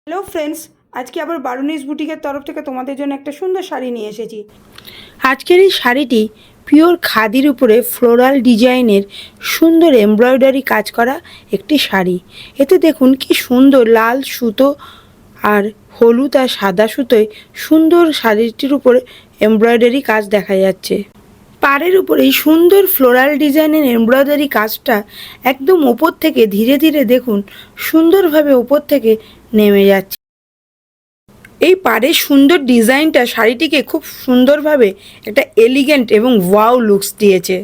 Hello friends, আজকে আবার বারুনিস বুটিকের তরফ থেকে তোমাদের জন্য একটা সুন্দর শাড়ি নিয়ে এসেছি। আজকের এই শাড়িটি পিওর খাদির উপরে ফ্লোরাল ডিজাইনের সুন্দর এমব্রয়ডারি কাজ করা একটি শাড়ি। এতে দেখুন কি সুন্দর লাল সুতো আর হলুদ আর সাদা সুতোয় সুন্দর শাড়িটির উপরে এমব্রয়ডারি কাজ দেখা যাচ্ছে। পাড়ের উপরে এই সুন্দর ফ্লোরাল ডিজাইনের এমব্রয়ডারি কাজটা একদম ওপর থেকে ধীরে ধীরে দেখুন সুন্দরভাবে ওপর থেকে নেমে যাচ্ছে। এই পাড়ের সুন্দর ডিজাইনটা শাড়িটিকে খুব সুন্দরভাবে একটা এলিগেন্ট এবং ওয়াও লুকস দিয়েছে।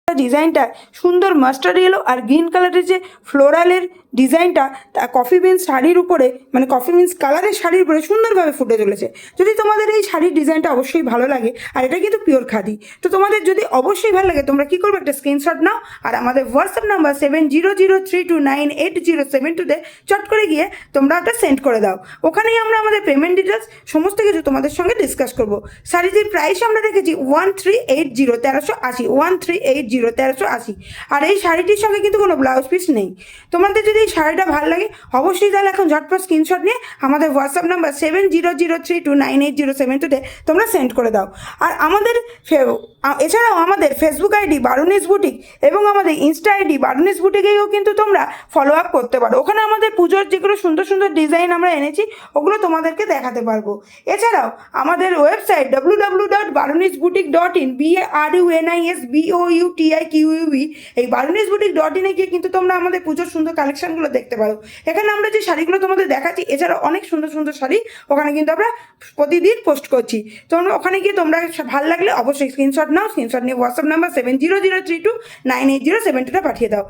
ডিজাইনটা সুন্দর মাস্টার্ড ইয়েলো আর গ্রিন কালারের যে ফ্লোরালের ডিজাইনটা তা কফি বিনস শাড়ির উপরে মানে কফি বিনস কালারের শাড়ির উপরে সুন্দরভাবে ফুটে চলেছে। যদি তোমাদের এই শাড়ির ডিজাইনটা অবশ্যই ভালো লাগে, আর এটা কিন্তু পিওর খাদি, তো তোমাদের যদি অবশ্যই ভালো লাগে তোমরা কি করবে, একটা স্ক্রিনশট নাও আর আমাদের হোয়াটসঅ্যাপ নাম্বার 7003298072 চট করে গিয়ে তোমরা ওটা সেন্ড করে দাও। ওখানেই আমরা আমাদের পেমেন্ট ডিটেলস সমস্ত কিছু তোমাদের সঙ্গে ডিসকাস করবো। শাড়িটির প্রাইস আমরা রেখেছি 1380, 1380 আর এই শাড়িটির সঙ্গে কিন্তু কোনো ব্লাউজ পিস নেই। তোমাদের যদি এই শাড়িটা ভালো লাগে অবশ্যই তাহলে এখন ঝটপট স্ক্রিনশট নিয়ে আমাদের হোয়াটসঅ্যাপ নাম্বার 7003298072 তোমরা সেন্ড করে দাও। আর আমাদের এছাড়াও আমাদের ফেসবুক আইডি বারুনিস বুটিক এবং আমাদের ইনস্টা আইডি বারুনিস বুটিকেও কিন্তু তোমরা ফলো আপ করতে পারো। ওখানে আমাদের পুজোর যেগুলো সুন্দর সুন্দর ডিজাইন আমরা এনেছি ওগুলো তোমাদেরকে দেখাতে পারবো। এছাড়াও আমাদের ওয়েবসাইট www.barunisboutique.in BARUNISBOUTIQUE এই barunisboutique.in গিয়ে কিন্তু তোমরা আমাদের পুজোর সুন্দর কালেকশনগুলো দেখতে পারো। এখানে আমরা যে শাড়িগুলো তোমাদের দেখাচ্ছি এছাড়াও অনেক সুন্দর সুন্দর শাড়ি ওখানে কিন্তু আমরা প্রতিদিন পোস্ট করছি। তোমরা ওখানে গিয়ে তোমরা ভালো লাগলে অবশ্যই স্ক্রিনশট নাও, স্ক্রিনশট নিয়ে হোয়াটসঅ্যাপ নাম্বার 7003298072 পাঠিয়ে দাও।